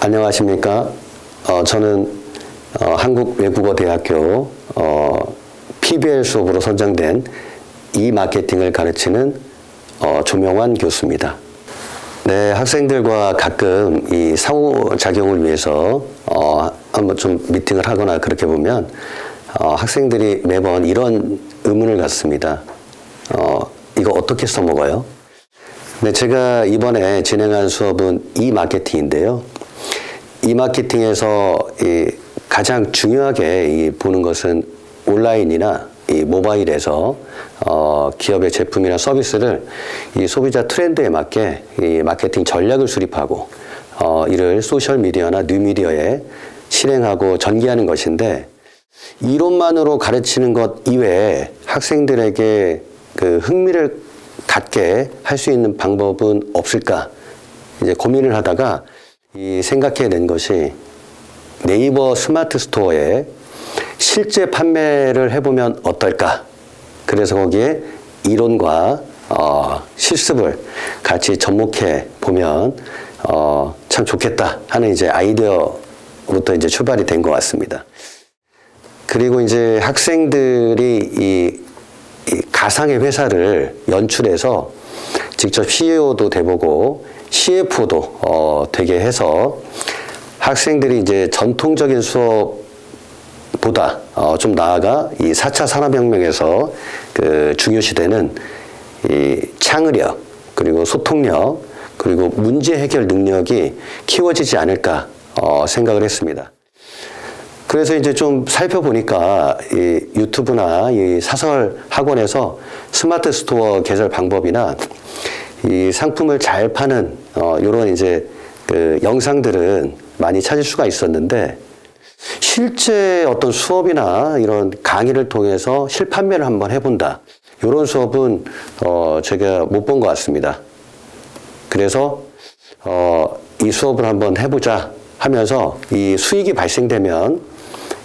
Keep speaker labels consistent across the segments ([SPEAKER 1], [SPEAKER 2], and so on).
[SPEAKER 1] 안녕하십니까. 저는 한국외국어대학교 PBL 수업으로 선정된 이마케팅을 가르치는 조명환 교수입니다. 네, 학생들과 가끔 이 상호작용을 위해서 한번 좀 미팅을 하거나 그렇게 보면 학생들이 매번 이런 의문을 갖습니다. 이거 어떻게 써먹어요? 네, 제가 이번에 진행한 수업은 이마케팅인데요. 이마케팅에서 가장 중요하게 보는 것은 온라인이나 모바일에서 기업의 제품이나 서비스를 이 소비자 트렌드에 맞게 이 마케팅 전략을 수립하고 이를 소셜미디어나 뉴미디어에 실행하고 전개하는 것인데, 이론만으로 가르치는 것 이외에 학생들에게 그 흥미를 갖게 할 수 있는 방법은 없을까 이제 고민을 하다가 생각해낸 것이 네이버 스마트 스토어에 실제 판매를 해보면 어떨까. 그래서 거기에 이론과 실습을 같이 접목해 보면 참 좋겠다 하는 이제 아이디어부터 이제 출발이 된 것 같습니다. 그리고 이제 학생들이 이 가상의 회사를 연출해서 직접 CEO도 돼보고 CFO도 되게 해서 학생들이 이제 전통적인 수업보다 좀 나아가 이 4차 산업혁명에서 그 중요시되는 이 창의력, 그리고 소통력, 그리고 문제 해결 능력이 키워지지 않을까 생각을 했습니다. 그래서 이제 좀 살펴보니까 이 유튜브나 이 사설 학원에서 스마트 스토어 개설 방법이나 이 상품을 잘 파는 이런 이제 그 영상들은 많이 찾을 수가 있었는데, 실제 어떤 수업이나 이런 강의를 통해서 실판매를 한번 해본다, 이런 수업은 제가 못 본 것 같습니다. 그래서 이 수업을 한번 해보자 하면서 이 수익이 발생되면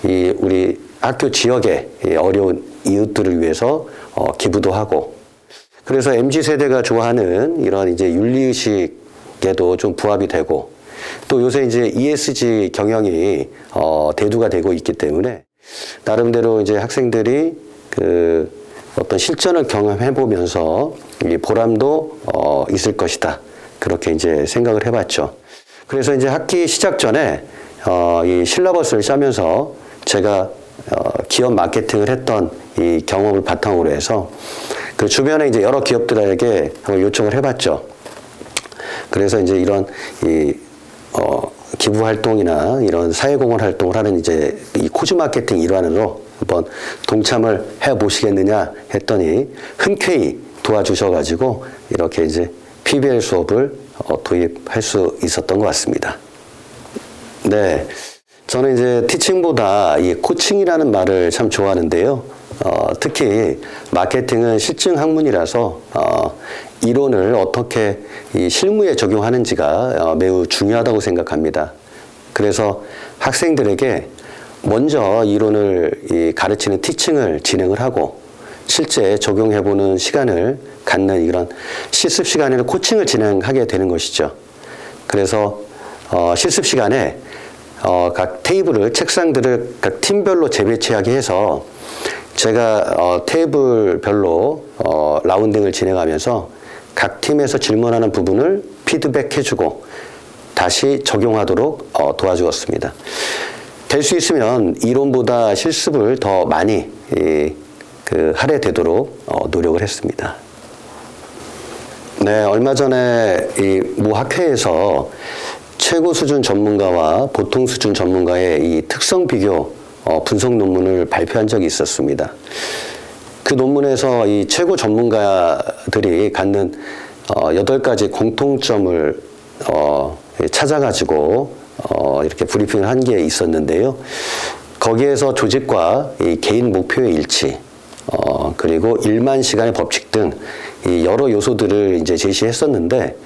[SPEAKER 1] 이 우리 학교 지역의 어려운 이웃들을 위해서 기부도 하고, 그래서 MZ세대가 좋아하는 이런 이제 윤리의식에도 좀 부합이 되고, 또 요새 이제 ESG 경영이 대두가 되고 있기 때문에 나름대로 이제 학생들이 그 어떤 실전을 경험해 보면서 이 보람도 있을 것이다, 그렇게 이제 생각을 해봤죠. 그래서 이제 학기 시작 전에 이 실러버스를 짜면서 제가 기업 마케팅을 했던 이 경험을 바탕으로 해서 그 주변에 이제 여러 기업들에게 한번 요청을 해봤죠. 그래서 이제 이런 기부 활동이나 이런 사회공헌 활동을 하는 이제 이 코즈 마케팅 일환으로 한번 동참을 해 보시겠느냐 했더니 흔쾌히 도와주셔가지고 이렇게 이제 PBL 수업을 도입할 수 있었던 것 같습니다. 네, 저는 이제 티칭보다 이 코칭이라는 말을 참 좋아하는데요. 특히 마케팅은 실증 학문이라서 이론을 어떻게 이 실무에 적용하는지가 매우 중요하다고 생각합니다. 그래서 학생들에게 먼저 이론을 가르치는 티칭을 진행을 하고 실제 적용해보는 시간을 갖는 이런 실습 시간에는 코칭을 진행하게 되는 것이죠. 그래서 실습 시간에 각 테이블을, 책상들을 각 팀별로 재배치하게 해서 제가 테이블별로 라운딩을 진행하면서 각 팀에서 질문하는 부분을 피드백해주고 다시 적용하도록 도와주었습니다. 될 수 있으면 이론보다 실습을 더 많이 하게 되도록 노력을 했습니다. 네, 얼마 전에 이 모 학회에서 최고 수준 전문가와 보통 수준 전문가의 이 특성 비교 분석 논문을 발표한 적이 있었습니다. 그 논문에서 이 최고 전문가들이 갖는 8가지 공통점을 찾아가지고 이렇게 브리핑을 한 게 있었는데요. 거기에서 조직과 이 개인 목표의 일치, 그리고 일만 시간의 법칙 등 이 여러 요소들을 이제 제시했었는데,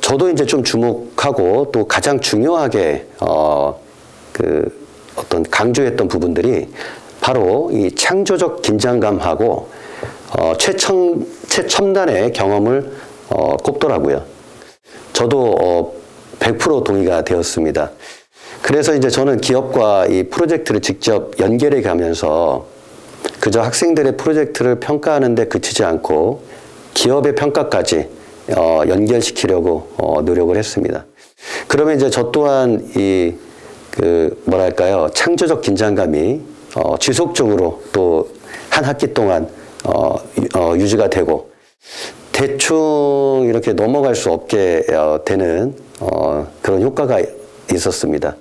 [SPEAKER 1] 저도 이제 좀 주목하고 또 가장 중요하게 어떤 강조했던 부분들이 바로 이 창조적 긴장감하고 최첨단의 경험을 꼽더라고요. 저도 100% 동의가 되었습니다. 그래서 이제 저는 기업과 이 프로젝트를 직접 연결해 가면서 그저 학생들의 프로젝트를 평가하는 데 그치지 않고 기업의 평가까지 연결시키려고 노력을 했습니다. 그러면 이제 저 또한 뭐랄까요, 창조적 긴장감이 지속적으로 또 한 학기 동안 유지가 되고 대충 이렇게 넘어갈 수 없게 되는 그런 효과가 있었습니다.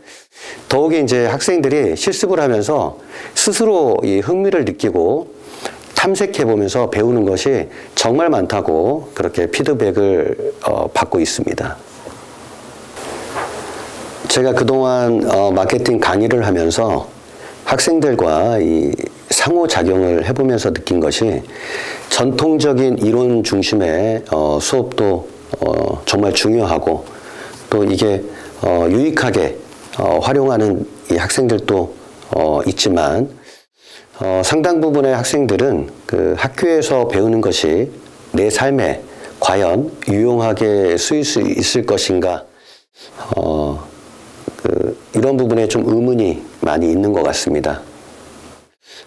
[SPEAKER 1] 더욱이 이제 학생들이 실습을 하면서 스스로 이 흥미를 느끼고 탐색해 보면서 배우는 것이 정말 많다고 그렇게 피드백을 받고 있습니다. 제가 그동안 마케팅 강의를 하면서 학생들과 이 상호작용을 해보면서 느낀 것이 전통적인 이론 중심의 수업도 정말 중요하고 또 이게 유익하게 활용하는 이 학생들도 있지만 상당 부분의 학생들은 그 학교에서 배우는 것이 내 삶에 과연 유용하게 쓰일 수 있을 것인가 이런 부분에 좀 의문이 많이 있는 것 같습니다.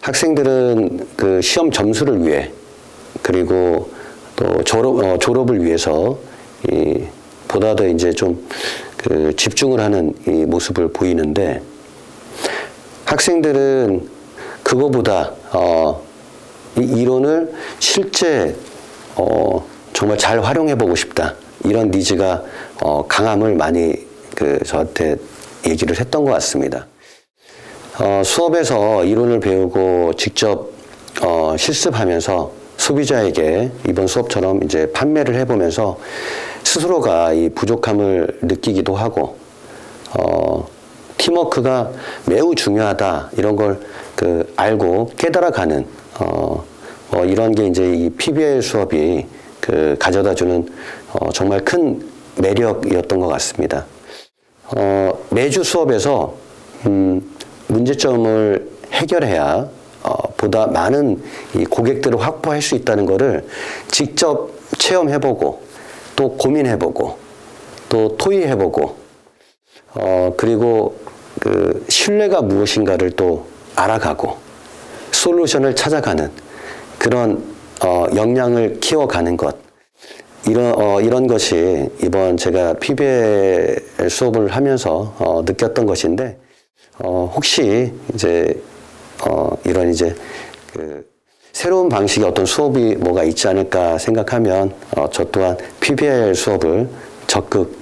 [SPEAKER 1] 학생들은 그 시험 점수를 위해 그리고 또 졸업을 위해서 보다 더 이제 좀 그 집중을 하는 이 모습을 보이는데 학생들은 그거보다 이 이론을 실제 정말 잘 활용해 보고 싶다 이런 니즈가 강함을 많이 저한테 얘기를 했던 것 같습니다. 수업에서 이론을 배우고 직접 실습하면서 소비자에게 이번 수업처럼 이제 판매를 해보면서 스스로가 이 부족함을 느끼기도 하고 팀워크가 매우 중요하다 이런 걸 알고 깨달아가는 이런 게 이제 이 PBL 수업이 가져다주는 정말 큰 매력이었던 것 같습니다. 매주 수업에서 문제점을 해결해야 보다 많은 이 고객들을 확보할 수 있다는 것을 직접 체험해보고 또 고민해보고 또 토의해보고 그리고 그 신뢰가 무엇인가를 또 알아가고 솔루션을 찾아가는 그런 역량을 키워가는 것 이런 것이 이번 제가 PBL 수업을 하면서 느꼈던 것인데 혹시 이제 이런 이제 새로운 방식의 어떤 수업이 뭐가 있지 않을까 생각하면 저 또한 PBL 수업을 적극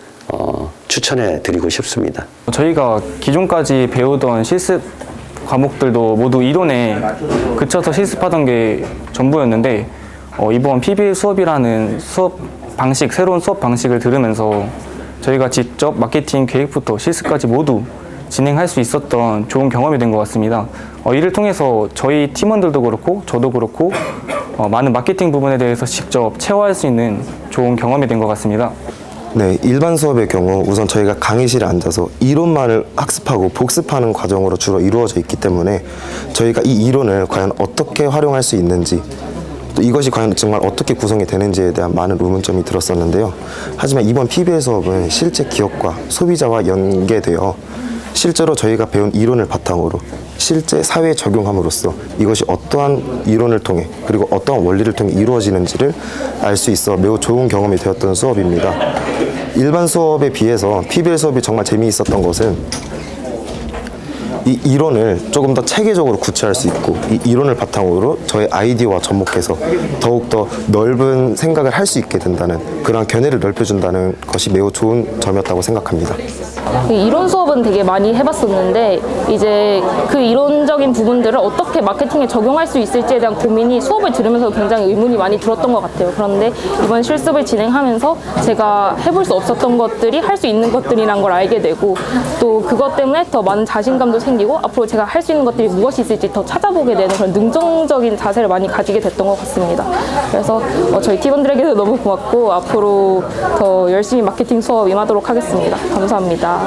[SPEAKER 1] 추천해 드리고 싶습니다.
[SPEAKER 2] 저희가 기존까지 배우던 실습 과목들도 모두 이론에 그쳐서 실습하던 게 전부였는데 이번 PBL 수업이라는 새로운 수업 방식을 들으면서 저희가 직접 마케팅 계획부터 실습까지 모두 진행할 수 있었던 좋은 경험이 된 것 같습니다. 이를 통해서 저희 팀원들도 그렇고 저도 그렇고 많은 마케팅 부분에 대해서 직접 체화할 수 있는 좋은 경험이 된 것 같습니다.
[SPEAKER 3] 네, 일반 수업의 경우 우선 저희가 강의실에 앉아서 이론만을 학습하고 복습하는 과정으로 주로 이루어져 있기 때문에 저희가 이 이론을 과연 어떻게 활용할 수 있는지 또 이것이 과연 정말 어떻게 구성이 되는지에 대한 많은 의문점이 들었었는데요. 하지만 이번 PBL 수업은 실제 기업과 소비자와 연계되어 실제로 저희가 배운 이론을 바탕으로 실제 사회에 적용함으로써 이것이 어떠한 이론을 통해 그리고 어떠한 원리를 통해 이루어지는지를 알 수 있어 매우 좋은 경험이 되었던 수업입니다. 일반 수업에 비해서 PBL 수업이 정말 재미있었던 것은 이 이론을 조금 더 체계적으로 구체할 수 있고 이 이론을 바탕으로 저의 아이디어와 접목해서 더욱더 넓은 생각을 할 수 있게 된다는 그런 견해를 넓혀준다는 것이 매우 좋은 점이었다고 생각합니다.
[SPEAKER 4] 이론 수업은 되게 많이 해봤었는데 이제 그 이론적인 부분들을 어떻게 마케팅에 적용할 수 있을지에 대한 고민이 수업을 들으면서 굉장히 의문이 많이 들었던 것 같아요. 그런데 이번 실습을 진행하면서 제가 해볼 수 없었던 것들이 할 수 있는 것들이란 걸 알게 되고 또 그것 때문에 더 많은 자신감도 생기고 앞으로 제가 할 수 있는 것들이 무엇이 있을지 더 찾아보게 되는 그런 능동적인 자세를 많이 가지게 됐던 것 같습니다. 그래서 저희 팀원들에게도 너무 고맙고 앞으로 더 열심히 마케팅 수업 임하도록 하겠습니다. 감사합니다.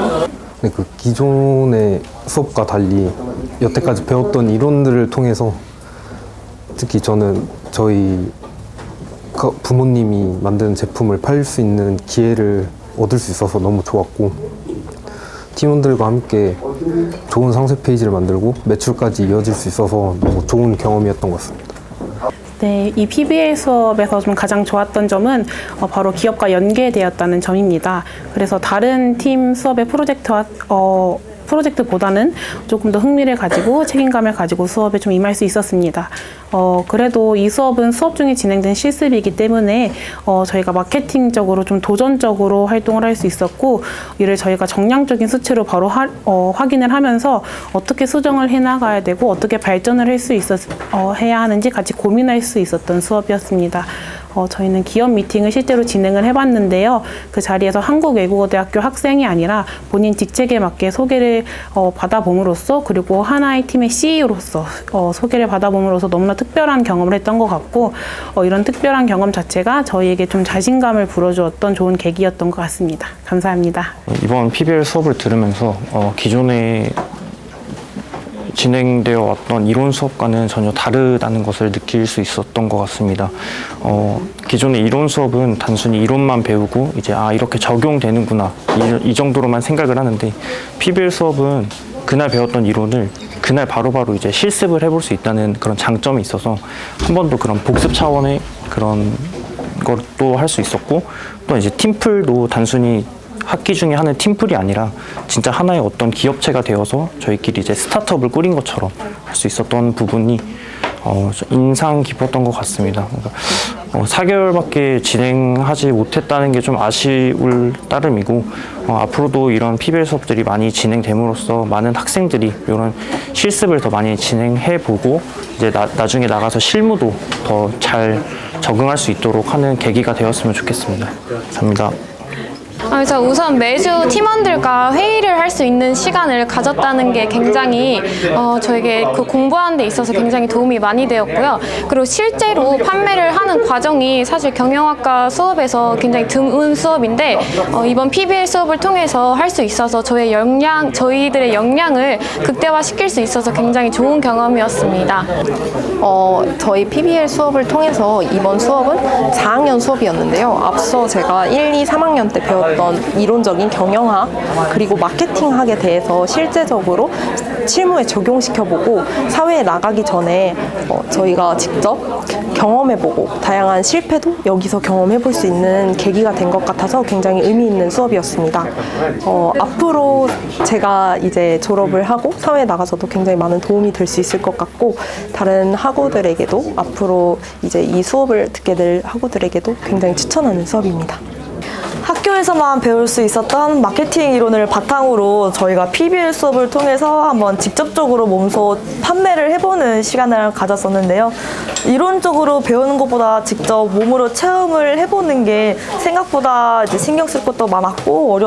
[SPEAKER 5] 네, 그 기존의 수업과 달리 여태까지 배웠던 이론들을 통해서 특히 저는 저희 부모님이 만든 제품을 팔 수 있는 기회를 얻을 수 있어서 너무 좋았고, 팀원들과 함께 좋은 상세 페이지를 만들고 매출까지 이어질 수 있어서 너무 좋은 경험이었던 것 같습니다.
[SPEAKER 6] 네, 이 PBL 수업에서 좀 가장 좋았던 점은 바로 기업과 연계되었다는 점입니다. 그래서 다른 팀 수업의 프로젝트보다는 조금 더 흥미를 가지고 책임감을 가지고 수업에 좀 임할 수 있었습니다. 그래도 이 수업은 수업 중에 진행된 실습이기 때문에 저희가 마케팅적으로 좀 도전적으로 활동을 할 수 있었고, 이를 저희가 정량적인 수치로 바로 확인을 하면서 어떻게 수정을 해나가야 되고 어떻게 발전을 할 수 해야 하는지 같이 고민할 수 있었던 수업이었습니다. 저희는 기업 미팅을 실제로 진행을 해봤는데요. 그 자리에서 한국외국어대학교 학생이 아니라 본인 직책에 맞게 소개를 받아봄으로써, 그리고 하나의 팀의 CEO로서 소개를 받아봄으로써 너무나 특별한 경험을 했던 것 같고, 이런 특별한 경험 자체가 저희에게 좀 자신감을 불어주었던 좋은 계기였던 것 같습니다. 감사합니다.
[SPEAKER 2] 이번 PBL 수업을 들으면서 기존에 진행되어 왔던 이론 수업과는 전혀 다르다는 것을 느낄 수 있었던 것 같습니다. 기존의 이론 수업은 단순히 이론만 배우고 이제 이렇게 적용되는구나 이 정도로만 생각을 하는데, PBL 수업은 그날 배웠던 이론을 그날 바로바로 이제 실습을 해볼 수 있다는 그런 장점이 있어서 한 번 더 그런 복습 차원의 그런 것도 할 수 있었고, 또 이제 팀플도 단순히 학기 중에 하는 팀플이 아니라 진짜 하나의 어떤 기업체가 되어서 저희끼리 이제 스타트업을 꾸린 것처럼 할 수 있었던 부분이 인상 깊었던 것 같습니다. 그러니까 4개월밖에 진행하지 못했다는 게 좀 아쉬울 따름이고, 앞으로도 이런 PBL 수업들이 많이 진행됨으로써 많은 학생들이 이런 실습을 더 많이 진행해보고 이제 나중에 나가서 실무도 더 잘 적응할 수 있도록 하는 계기가 되었으면 좋겠습니다. 감사합니다.
[SPEAKER 7] 그래서 우선 매주 팀원들과 회의를 할 수 있는 시간을 가졌다는 게 굉장히 저에게 그 공부하는 데 있어서 굉장히 도움이 많이 되었고요. 그리고 실제로 판매를 하는 과정이 사실 경영학과 수업에서 굉장히 드문 수업인데 이번 PBL 수업을 통해서 할 수 있어서 저희들의 역량을 극대화시킬 수 있어서 굉장히 좋은 경험이었습니다.
[SPEAKER 8] 저희 PBL 수업을 통해서 이번 수업은 4학년 수업이었는데요. 앞서 제가 1, 2, 3학년 때 배웠던 이론적인 경영학 그리고 마케팅학에 대해서 실제적으로 실무에 적용시켜보고 사회에 나가기 전에 저희가 직접 경험해보고 다양한 실패도 여기서 경험해볼 수 있는 계기가 된 것 같아서 굉장히 의미 있는 수업이었습니다. 앞으로 제가 이제 졸업을 하고 사회에 나가서도 굉장히 많은 도움이 될 수 있을 것 같고, 다른 학우들에게도 앞으로 이제 이 수업을 듣게 될 학우들에게도 굉장히 추천하는 수업입니다.
[SPEAKER 9] 학교에서만 배울 수 있었던 마케팅 이론을 바탕으로 저희가 PBL 수업을 통해서 한번 직접적으로 몸소 판매를 해보는 시간을 가졌었는데요. 이론적으로 배우는 것보다 직접 몸으로 체험을 해보는 게 생각보다 이제 신경 쓸 것도 많았고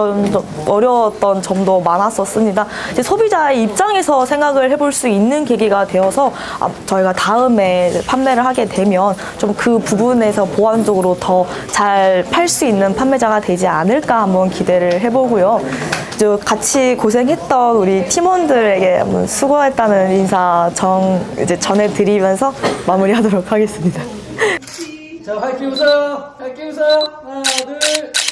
[SPEAKER 9] 어려웠던 점도 많았었습니다. 이제 소비자의 입장에서 생각을 해볼 수 있는 계기가 되어서 저희가 다음에 판매를 하게 되면 좀 그 부분에서 보완적으로 더 잘 팔 수 있는 판매자가 되지 않을까 한번 기대를 해보고요. 이제 같이 고생했던 우리 팀원들에게 한번 수고했다는 인사 이제 전해드리면서 마무리하도록 하겠습니다.
[SPEAKER 10] 자, 밝게 웃어요. 밝게 웃어요. 하나, 둘.